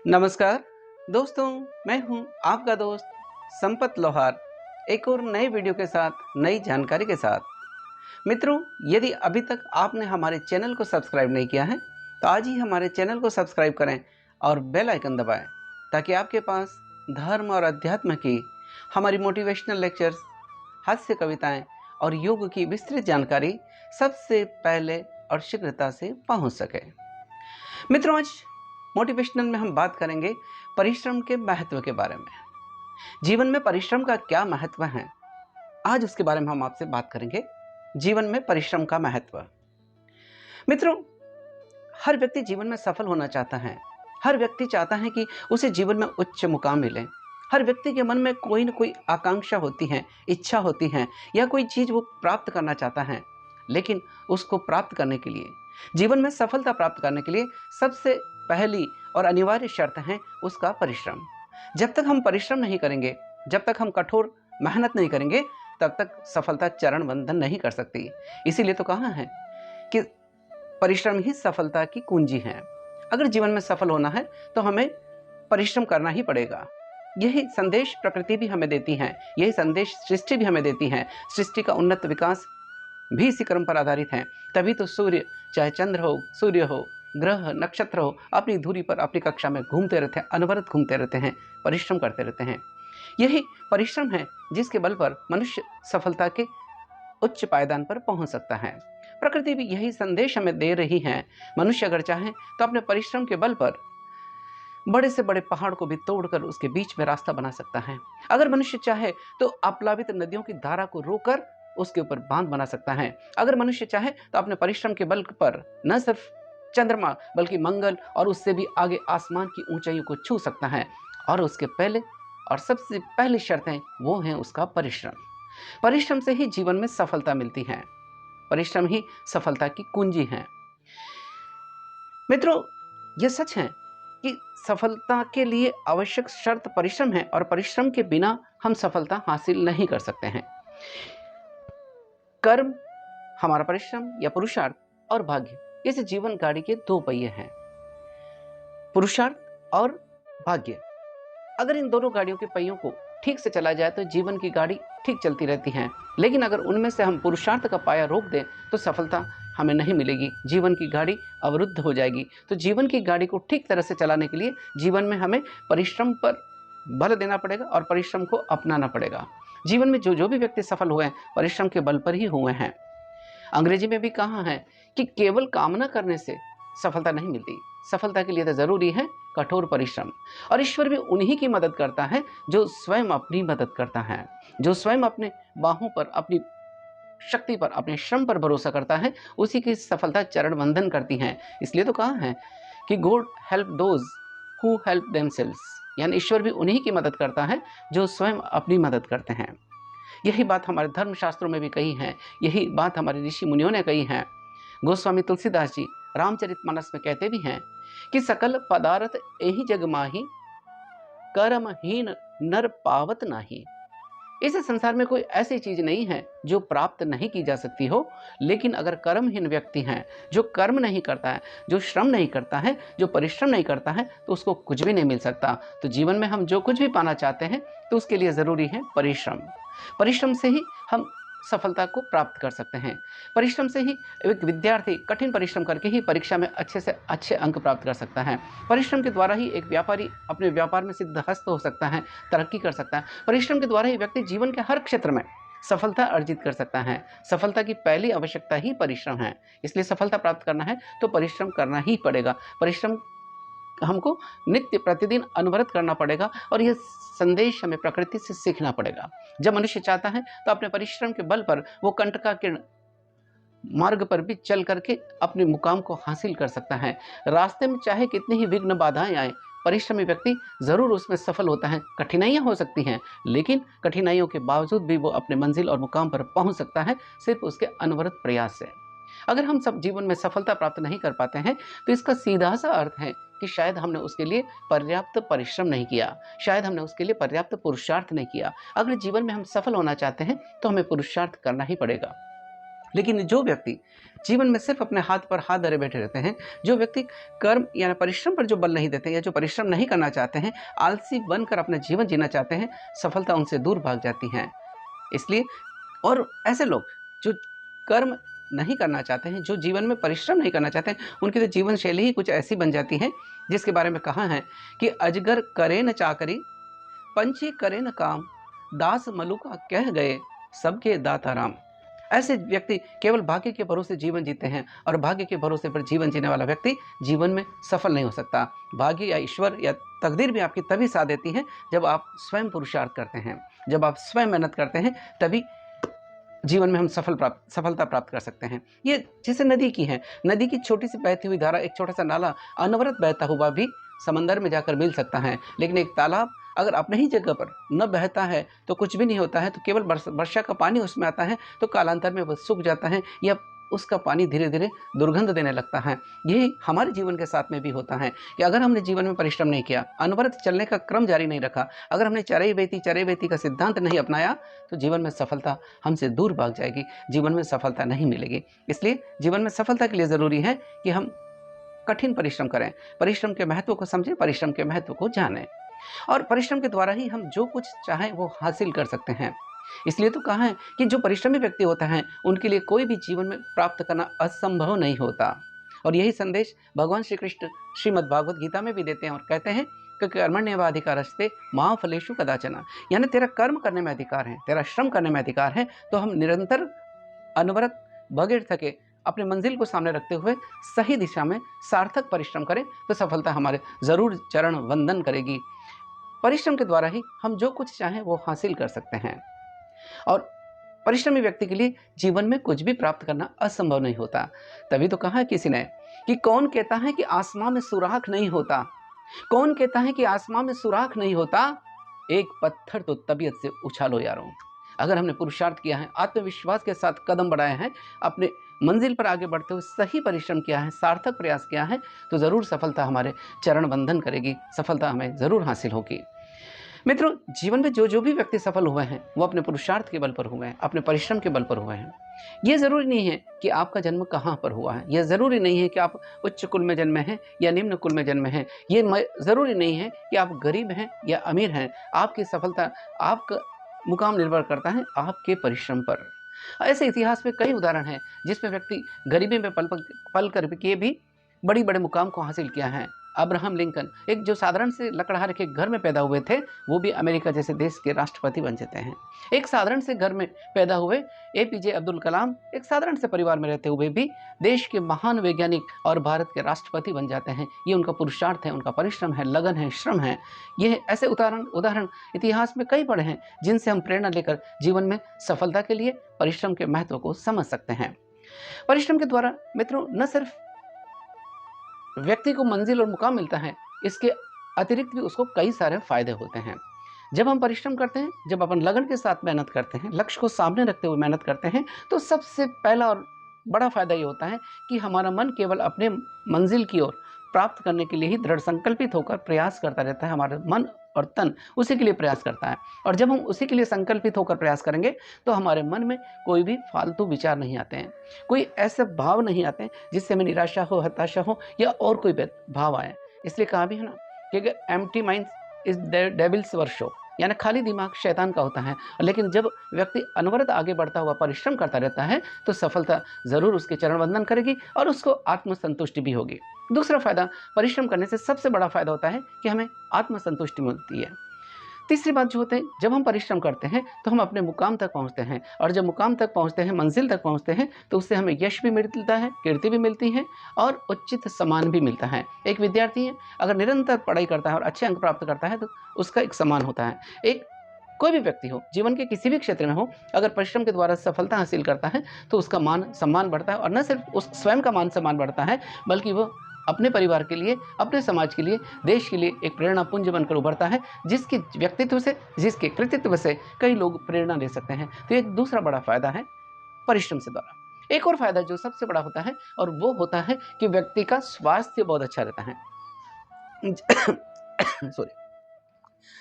नमस्कार दोस्तों, मैं हूं आपका दोस्त संपत लोहार, एक और नए वीडियो के साथ नई जानकारी के साथ। मित्रों, यदि अभी तक आपने हमारे चैनल को सब्सक्राइब नहीं किया है तो आज ही हमारे चैनल को सब्सक्राइब करें और बेल आइकन दबाएं ताकि आपके पास धर्म और अध्यात्म की हमारी मोटिवेशनल लेक्चर्स, हास्य कविताएं और योग की विस्तृत जानकारी सबसे पहले और शीघ्रता से पहुंच सके। मित्रों, आज मोटिवेशनल में हम बात करेंगे परिश्रम के महत्व के बारे में। जीवन में परिश्रम का क्या महत्व है, आज उसके बारे में हम आपसे बात करेंगे। जीवन में परिश्रम का महत्व। मित्रों, हर व्यक्ति जीवन में सफल होना चाहता है। हर व्यक्ति चाहता है कि उसे जीवन में उच्च मुकाम मिले। हर व्यक्ति के मन में कोई न कोई आकांक्षा होती है, इच्छा होती है, या कोई चीज वो प्राप्त करना चाहता है। लेकिन उसको प्राप्त करने के लिए, जीवन में सफलता प्राप्त करने के लिए सबसे पहली और अनिवार्य शर्त है उसका परिश्रम। जब तक हम परिश्रम नहीं करेंगे, जब तक हम कठोर मेहनत नहीं करेंगे, तब तक सफलता चरण बंधन नहीं कर सकती। इसीलिए तो कहा है कि परिश्रम ही सफलता की कुंजी है। अगर जीवन में सफल होना है तो हमें परिश्रम करना ही पड़ेगा। यही संदेश प्रकृति भी हमें देती है, यही संदेश सृष्टि भी हमें देती है। सृष्टि का उन्नत विकास भी इसी क्रम पर आधारित है। तभी तो सूर्य, चाहे चंद्र हो, सूर्य हो, ग्रह, नक्षत्र हो, अपनी धुरी पर अपनी कक्षा में घूमते रहते हैं, अनवरत घूमते रहते हैं, परिश्रम करते रहते हैं। यही परिश्रम है जिसके बल पर मनुष्य सफलता के उच्च पायदान पर पहुंच सकता है। प्रकृति भी यही संदेश हमें दे रही है। मनुष्य अगर चाहे तो अपने परिश्रम के बल पर बड़े से बड़े पहाड़ को भी तोड़कर उसके बीच में रास्ता बना सकता है। अगर मनुष्य चाहे तो अप्लावित नदियों की धारा को रोककर उसके ऊपर बांध बना सकता है। अगर मनुष्य चाहे तो अपने परिश्रम के बल पर न सिर्फ चंद्रमा बल्कि मंगल और उससे भी आगे आसमान की ऊंचाइयों को छू सकता है। और उसके पहले और सबसे पहली शर्त है वो है उसका परिश्रम। परिश्रम से ही जीवन में सफलता मिलती है। परिश्रम ही सफलता की कुंजी है। मित्रों, यह सच है कि सफलता के लिए आवश्यक शर्त परिश्रम है और परिश्रम के बिना हम सफलता हासिल नहीं कर सकते हैं। कर्म, हमारा परिश्रम या पुरुषार्थ, और भाग्य, इस जीवन गाड़ी के दो पहिए हैं। पुरुषार्थ और भाग्य, अगर इन दोनों गाड़ियों के पहियों को ठीक से चला जाए तो जीवन की गाड़ी ठीक चलती रहती है। लेकिन अगर उनमें से हम पुरुषार्थ का पाया रोक दें तो सफलता हमें नहीं मिलेगी, जीवन की गाड़ी अवरुद्ध हो जाएगी। तो जीवन की गाड़ी को ठीक तरह से चलाने के लिए जीवन में हमें परिश्रम पर बल देना पड़ेगा और परिश्रम को अपनाना पड़ेगा। जीवन में जो जो भी व्यक्ति सफल हुए हैं, परिश्रम के बल पर ही हुए हैं। अंग्रेजी में भी कहा है कि केवल कामना करने से सफलता नहीं मिलती। सफलता के लिए तो जरूरी है कठोर परिश्रम। और ईश्वर भी उन्हीं की मदद करता है जो स्वयं अपनी मदद करता है, जो स्वयं अपने बाहों पर, अपनी शक्ति पर, अपने श्रम पर भरोसा करता है, उसी की सफलता चरण बंधन करती है। इसलिए तो कहा है कि God help those who help themselves, यानी ईश्वर भी उन्हीं की मदद करता है जो स्वयं अपनी मदद करते हैं। यही बात हमारे धर्मशास्त्रों में भी कही है, यही बात हमारे ऋषि मुनियों ने कही है। गोस्वामी तुलसीदास जी रामचरितमानस में कहते भी हैं कि सकल पदार्थ एहि जग माही, कर्महीन नर पावत नाही। इस संसार में कोई ऐसी चीज नहीं है जो प्राप्त नहीं की जा सकती हो, लेकिन अगर कर्महीन व्यक्ति है, जो कर्म नहीं करता है, जो श्रम नहीं करता है, जो परिश्रम नहीं करता है, तो उसको कुछ भी नहीं मिल सकता। तो जीवन में हम जो कुछ भी पाना चाहते हैं तो उसके लिए जरूरी है परिश्रम। परिश्रम से ही हम सफलता को प्राप्त कर सकते हैं। परिश्रम से ही एक विद्यार्थी कठिन परिश्रम करके ही परीक्षा में अच्छे से अच्छे अंक प्राप्त कर सकता है। परिश्रम के द्वारा ही एक व्यापारी अपने व्यापार में सिद्धहस्त हो सकता है, तरक्की कर सकता है। परिश्रम के द्वारा ही व्यक्ति जीवन के हर क्षेत्र में सफलता अर्जित कर सकता है। सफलता की पहली आवश्यकता ही परिश्रम है। इसलिए सफलता प्राप्त करना है तो परिश्रम करना ही पड़ेगा। परिश्रम हमको नित्य प्रतिदिन अनवरत करना पड़ेगा और यह संदेश हमें प्रकृति से सीखना पड़ेगा। जब मनुष्य चाहता है तो अपने परिश्रम के बल पर वो कंटका किरण मार्ग पर भी चल करके अपने मुकाम को हासिल कर सकता है। रास्ते में चाहे कितनी ही विघ्न बाधाएं आए, परिश्रमी व्यक्ति जरूर उसमें सफल होता है। कठिनाइयां हो सकती हैं, लेकिन कठिनाइयों के बावजूद भी वो अपने मंजिल और मुकाम पर पहुंच सकता है, सिर्फ उसके अनवरत प्रयास से। अगर हम सब जीवन में सफलता प्राप्त नहीं कर पाते हैं तो इसका सीधा सा अर्थ है कि शायद हमने उसके लिए पर्याप्त परिश्रम नहीं किया, शायद हमने उसके लिए पर्याप्त पुरुषार्थ नहीं किया। अगर जीवन में हम सफल होना चाहते हैं तो हमें पुरुषार्थ करना ही पड़ेगा। लेकिन जो व्यक्ति जीवन में सिर्फ अपने हाथ पर हाथ धरे बैठे रहते हैं, जो व्यक्ति कर्म या परिश्रम पर जो बल नहीं देते, या जो परिश्रम नहीं करना चाहते हैं, आलसी बनकर अपना जीवन जीना चाहते हैं, सफलता उनसे दूर भाग जाती है। इसलिए और ऐसे लोग जो कर्म नहीं करना चाहते हैं, जो जीवन में परिश्रम नहीं करना चाहते हैं, उनकी तो जीवन शैली ही कुछ ऐसी बन जाती है जिसके बारे में कहा है कि अजगर करे न चाकरी, पंछी करे न काम, दास मलुका कह गए, सबके दाता राम। ऐसे व्यक्ति केवल भाग्य के भरोसे जीवन जीते हैं, और भाग्य के भरोसे पर जीवन जीने वाला व्यक्ति जीवन में सफल नहीं हो सकता। भाग्य या ईश्वर या तकदीर भी आपकी तभी साथ देती है जब आप स्वयं पुरुषार्थ करते हैं, जब आप स्वयं मेहनत करते हैं, तभी जीवन में हम सफलता प्राप्त कर सकते हैं। ये जैसे नदी की है, नदी की छोटी सी बहती हुई धारा, एक छोटा सा नाला अनवरत बहता हुआ भी समंदर में जाकर मिल सकता है, लेकिन एक तालाब अगर अपने ही जगह पर न बहता है तो कुछ भी नहीं होता है, तो केवल वर्षा का पानी उसमें आता है तो कालांतर में वह सूख जाता है, या उसका पानी धीरे धीरे दुर्गंध देने लगता है। यही हमारे जीवन के साथ में भी होता है कि अगर हमने जीवन में परिश्रम नहीं किया, अनवरत चलने का क्रम जारी नहीं रखा, अगर हमने चरई बेती का सिद्धांत नहीं अपनाया, तो जीवन में सफलता हमसे दूर भाग जाएगी, जीवन में सफलता नहीं मिलेगी। इसलिए जीवन में सफलता के लिए ज़रूरी है कि हम कठिन परिश्रम करें, परिश्रम के महत्व को समझें, परिश्रम के महत्व को जानें, और परिश्रम के द्वारा ही हम जो कुछ चाहें वो हासिल कर सकते हैं। इसलिए तो कहा है कि जो परिश्रमी व्यक्ति होता है उनके लिए कोई भी जीवन में प्राप्त करना असंभव नहीं होता। और यही संदेश भगवान श्री कृष्ण श्रीमद् भागवत गीता में भी देते हैं और कहते हैं कि कर्मण्येवाधिकारस्ते मा फलेषु कदाचन, यानी तेरा कर्म करने में अधिकार है, तेरा श्रम करने में अधिकार है, तो हम निरंतर अनवरत बगैर थके अपने मंजिल को सामने रखते हुए सही दिशा में सार्थक परिश्रम करें तो सफलता हमारे जरूर चरण वंदन करेगी। परिश्रम के द्वारा ही हम जो कुछ चाहें वो हासिल कर सकते हैं, और परिश्रमी व्यक्ति के लिए जीवन में कुछ भी प्राप्त करना असंभव नहीं होता। तभी तो कहा किसी ने कि कौन कहता है कि आसमां में सुराख नहीं होता, कौन कहता है कि आसमां में सुराख नहीं होता, एक पत्थर तो तबीयत से उछालो यारों। अगर हमने पुरुषार्थ किया है, आत्मविश्वास के साथ कदम बढ़ाए हैं, अपने मंजिल पर आगे बढ़ते हुए सही परिश्रम किया है, सार्थक प्रयास किया है, तो ज़रूर सफलता हमारे चरण बंधन करेगी, सफलता हमें ज़रूर हासिल होगी। मित्रों, जीवन में जो भी व्यक्ति सफल हुए हैं वो अपने पुरुषार्थ के बल पर हुए हैं, अपने परिश्रम के बल पर हुए हैं। ये ज़रूरी नहीं है कि आपका जन्म कहाँ पर हुआ है, यह ज़रूरी नहीं है कि आप उच्च कुल में जन्मे हैं या निम्न कुल में जन्मे हैं, ये ज़रूरी नहीं है कि आप गरीब हैं या अमीर हैं। आपकी सफलता, आपका मुकाम निर्भर करता है आपके परिश्रम पर। ऐसे इतिहास में कई उदाहरण हैं जिसमें व्यक्ति गरीबी में पल कर के भी बड़े बड़े मुकाम को हासिल किया है। अब्राहम लिंकन एक जो साधारण से लकड़हारे के घर में पैदा हुए थे, वो भी अमेरिका जैसे देश के राष्ट्रपति बन जाते हैं। एक साधारण से घर में पैदा हुए एपीजे अब्दुल कलाम एक साधारण से परिवार में रहते हुए भी देश के महान वैज्ञानिक और भारत के राष्ट्रपति बन जाते हैं। ये उनका पुरुषार्थ है, उनका परिश्रम है, लगन है, श्रम है। ये ऐसे उदाहरण इतिहास में कई पड़े हैं जिनसे हम प्रेरणा लेकर जीवन में सफलता के लिए परिश्रम के महत्व को समझ सकते हैं। परिश्रम के द्वारा मित्रों न सिर्फ व्यक्ति को मंजिल और मुकाम मिलता है, इसके अतिरिक्त भी उसको कई सारे फायदे होते हैं। जब हम परिश्रम करते हैं, जब अपन लगन के साथ मेहनत करते हैं, लक्ष्य को सामने रखते हुए मेहनत करते हैं, तो सबसे पहला और बड़ा फायदा ये होता है कि हमारा मन केवल अपने मंजिल की ओर प्राप्त करने के लिए ही दृढ़ संकल्पित होकर प्रयास करता रहता है। हमारा मन और तन उसी के लिए प्रयास करता है, और जब हम उसी के लिए संकल्पित होकर प्रयास करेंगे तो हमारे मन में कोई भी फालतू विचार नहीं आते हैं, कोई ऐसे भाव नहीं आते हैं जिससे हमें निराशा हो, हताशा हो या और कोई भाव आए। इसलिए कहा भी है ना कि empty mind is devils workshop, यानी खाली दिमाग शैतान का होता है। लेकिन जब व्यक्ति अनवरत आगे बढ़ता हुआ परिश्रम करता रहता है तो सफलता जरूर उसके चरण वंदन करेगी और उसको आत्मसंतुष्टि भी होगी। दूसरा फायदा, परिश्रम करने से सबसे बड़ा फायदा होता है कि हमें आत्मसंतुष्टि मिलती है। तीसरी बात जो होते हैं, जब हम परिश्रम करते हैं तो हम अपने मुकाम तक पहुंचते हैं, और जब मुकाम तक पहुंचते हैं, मंजिल तक पहुंचते हैं, तो उससे हमें यश भी मिलता है, कीर्ति भी मिलती है और उचित सम्मान भी मिलता है। एक विद्यार्थी है, अगर निरंतर पढ़ाई करता है और अच्छे अंक प्राप्त करता है तो उसका एक सम्मान होता है। एक कोई भी व्यक्ति हो, जीवन के किसी भी क्षेत्र में हो, अगर परिश्रम के द्वारा सफलता हासिल करता है तो उसका मान सम्मान बढ़ता है, और न सिर्फ उस स्वयं का मान सम्मान बढ़ता है बल्कि वो अपने परिवार के लिए, अपने समाज के लिए, देश के लिए एक प्रेरणा पुंज बनकर उभरता है, जिसके व्यक्तित्व से, जिसके कृतित्व से कई लोग प्रेरणा ले सकते हैं। तो एक दूसरा बड़ा फायदा है परिश्रम से द्वारा। एक और फायदा जो सबसे बड़ा होता है, और वो होता है कि व्यक्ति का स्वास्थ्य बहुत अच्छा रहता है। सॉरी,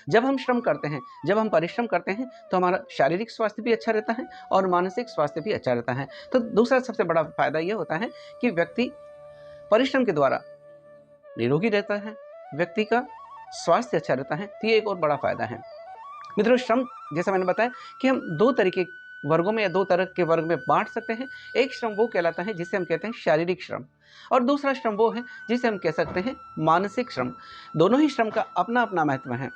जब हम श्रम करते हैं, जब हम परिश्रम करते हैं, तो हमारा शारीरिक स्वास्थ्य भी अच्छा रहता है और मानसिक स्वास्थ्य भी अच्छा रहता है। तो दूसरा सबसे बड़ा फायदा ये होता है कि व्यक्ति परिश्रम के द्वारा निरोगी रहता है, व्यक्ति का स्वास्थ्य अच्छा रहता है। तो ये एक और बड़ा फायदा है। मित्रों, श्रम जैसा मैंने बताया कि हम दो तरीके वर्गों में या दो तरह के वर्ग में बांट सकते हैं। एक श्रम वो कहलाता है जिसे हम कहते हैं शारीरिक श्रम, और दूसरा श्रम वो है जिसे हम कह सकते हैं मानसिक श्रम। दोनों ही श्रम का अपना अपना महत्व है,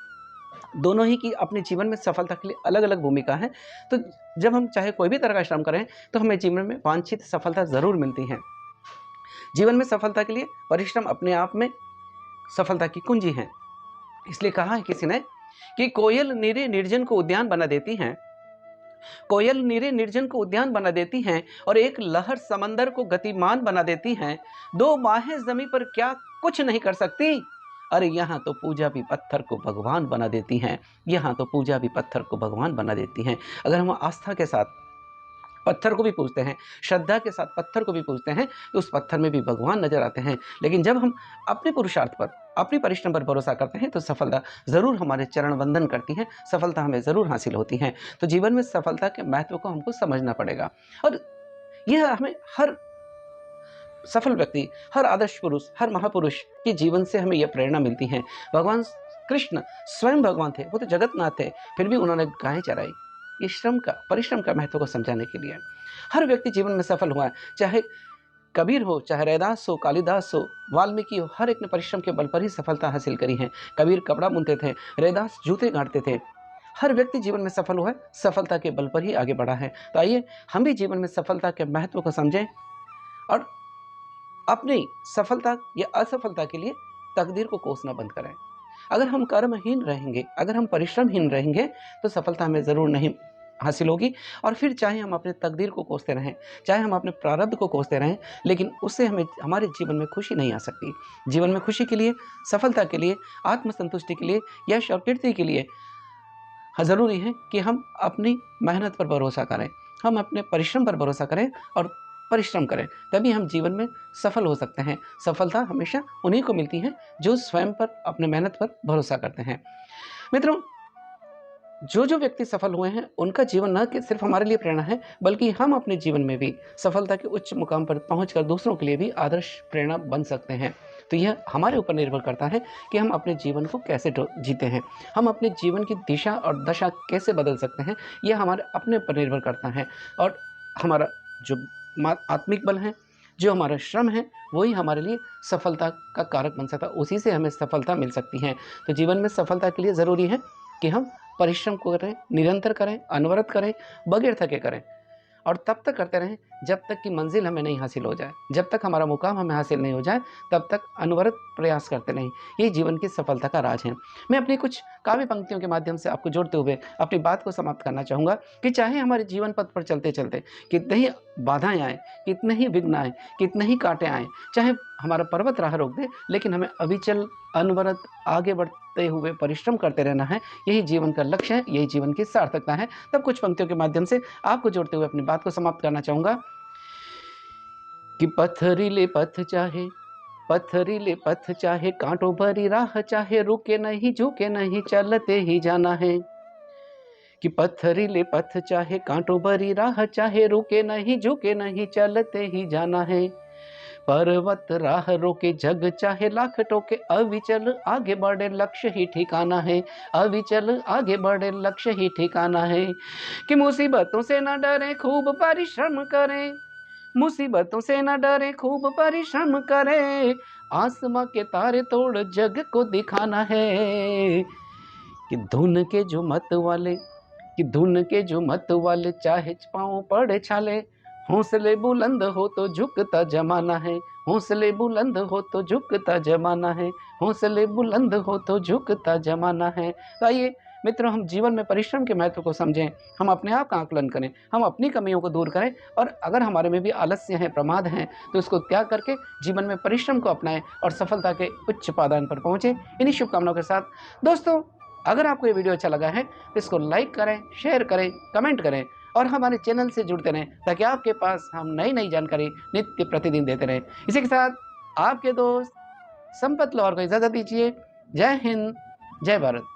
दोनों ही की अपने जीवन में सफलता के लिए अलग अलग भूमिका है। तो जब हम चाहे कोई भी तरह का श्रम करें तो हमें जीवन में वांछित सफलता जरूर मिलती है। जीवन में सफलता के लिए परिश्रम अपने आप में सफलता की कुंजी है। इसलिए कहा है किसी ने कि कोयल नीरे निर्जन को उद्यान बना देती हैं, कोयल नीरे निर्जन को उद्यान बना देती हैं और एक लहर समंदर को गतिमान बना देती हैं। दो बाहें जमीन पर क्या कुछ नहीं कर सकती, अरे यहाँ तो पूजा भी पत्थर को भगवान बना देती हैं, यहाँ तो पूजा भी पत्थर को भगवान बना देती हैं। अगर हम आस्था के साथ पत्थर को भी पूजते हैं, श्रद्धा के साथ पत्थर को भी पूजते हैं, तो उस पत्थर में भी भगवान नजर आते हैं। लेकिन जब हम अपने पुरुषार्थ पर, अपनी परिश्रम पर भरोसा करते हैं तो सफलता जरूर हमारे चरण वंदन करती है, सफलता हमें जरूर हासिल होती है। तो जीवन में सफलता के महत्व को हमको समझना पड़ेगा, और यह हमें हर सफल व्यक्ति, हर आदर्श पुरुष, हर महापुरुष के जीवन से हमें यह प्रेरणा मिलती है। भगवान कृष्ण स्वयं भगवान थे, वो तो जगतनाथ थे, फिर भी उन्होंने गायें चराई, ये श्रम का, परिश्रम का महत्व को समझाने के लिए। हर व्यक्ति जीवन में सफल हुआ है, चाहे कबीर हो, चाहे रैदास हो, कालिदास हो, वाल्मीकि हो, हर एक ने परिश्रम के बल पर ही सफलता हासिल करी है। कबीर कपड़ा बुनते थे, रैदास जूते गाड़ते थे। हर व्यक्ति जीवन में सफल हुआ है, सफलता के बल पर ही आगे बढ़ा है। तो आइए हम भी जीवन में सफलता के महत्व को समझें और अपनी सफलता या असफलता के लिए तकदीर को कोसना बंद करें। अगर हम कर्महीन रहेंगे, अगर हम परिश्रमहीन रहेंगे, तो सफलता हमें जरूर नहीं हासिल होगी। और फिर चाहे हम अपने तकदीर को कोसते रहें, चाहे हम अपने प्रारब्ध को कोसते रहें, लेकिन उससे हमें हमारे जीवन में खुशी नहीं आ सकती। जीवन में खुशी के लिए, सफलता के लिए, आत्मसंतुष्टि के लिए, यश और कीर्ति के लिए ज़रूरी है कि हम अपनी मेहनत पर भरोसा करें, हम अपने परिश्रम पर भरोसा करें और परिश्रम करें, तभी हम जीवन में सफल हो सकते हैं। सफलता हमेशा उन्हीं को मिलती है जो स्वयं पर, अपने मेहनत पर भरोसा करते हैं। मित्रों, जो जो व्यक्ति सफल हुए हैं उनका जीवन न कि सिर्फ हमारे लिए प्रेरणा है, बल्कि हम अपने जीवन में भी सफलता के उच्च मुकाम पर पहुंचकर दूसरों के लिए भी आदर्श प्रेरणा बन सकते हैं। तो यह हमारे ऊपर निर्भर करता है कि हम अपने जीवन को कैसे जीते हैं, हम अपने जीवन की दिशा और दशा कैसे बदल सकते हैं, यह हमारे अपने पर निर्भर करता है। और हमारा जो आत्मिक बल है, जो हमारा श्रम है, वही हमारे लिए सफलता का कारक बन सकता है, उसी से हमें सफलता मिल सकती है। तो जीवन में सफलता के लिए ज़रूरी है कि हम परिश्रम करें, निरंतर करें, अनवरत करें, बगैर थके करें, और तब तक करते रहें जब तक कि मंजिल हमें नहीं हासिल हो जाए, जब तक हमारा मुकाम हमें हासिल नहीं हो जाए, तब तक अनवरत प्रयास करते रहें। यही जीवन की सफलता का राज है। मैं अपनी कुछ काव्य पंक्तियों के माध्यम से आपको जोड़ते हुए अपनी बात को समाप्त करना चाहूँगा कि चाहे हमारे जीवन पथ पर चलते चलते कितने ही बाधाएं आए, कितने ही विघ्न आए, कितने ही कांटे आए, चाहे हमारा पर्वत राह रोक दे, लेकिन हमें अविचल अनवरत आगे बढ़ते हुए परिश्रम करते रहना है। यही जीवन का लक्ष्य है, यही जीवन की सार्थकता है। तब कुछ पंक्तियों के माध्यम से आपको जोड़ते हुए अपनी बात को समाप्त करना चाहूँगा कि पत्थरीले पथ चाहे, कांटों भरी राह चाहे, रुके नहीं झुके नहीं, चलते ही जाना है। कि पत्थरीले पथ चाहे, कांटों भरी राह चाहे, रुके नहीं झुके नहीं, चलते ही जाना है। पर्वत राह रोके जग चाहे, लाख टोके, अविचल आगे बढ़े, लक्ष्य ही ठिकाना है, अविचल आगे बढ़े, लक्ष्य ही ठिकाना है। कि मुसीबतों से न डरे, खूब परिश्रम करें, मुसीबतों से न डरे, खूब परिश्रम करें, आसमां के तारे तोड़ जग को दिखाना है। कि धुन के जो मत वाले चाहे पाँव पड़े छाले, हौसले बुलंद हो तो झुकता जमाना है, हौसले बुलंद हो तो झुकता जमाना है, हौसले बुलंद हो तो झुकता जमाना है। तो आइए मित्रों, हम जीवन में परिश्रम के महत्व को समझें, हम अपने आप का आकलन करें, हम अपनी कमियों को दूर करें, और अगर हमारे में भी आलस्य है, प्रमाद है, तो इसको त्याग करके जीवन में परिश्रम को अपनाएं और सफलता के उच्च पादान पर पहुँचें। इन्हीं शुभकामनाओं के साथ दोस्तों, अगर आपको ये वीडियो अच्छा लगा है तो इसको लाइक करें, शेयर करें, कमेंट करें और हमारे चैनल से जुड़ते रहें, ताकि आपके पास हम नई जानकारी नित्य प्रतिदिन देते रहें। इसी के साथ आपके दोस्त संपत लाहौर को इजाज़त दीजिए। जय हिंद, जय भारत।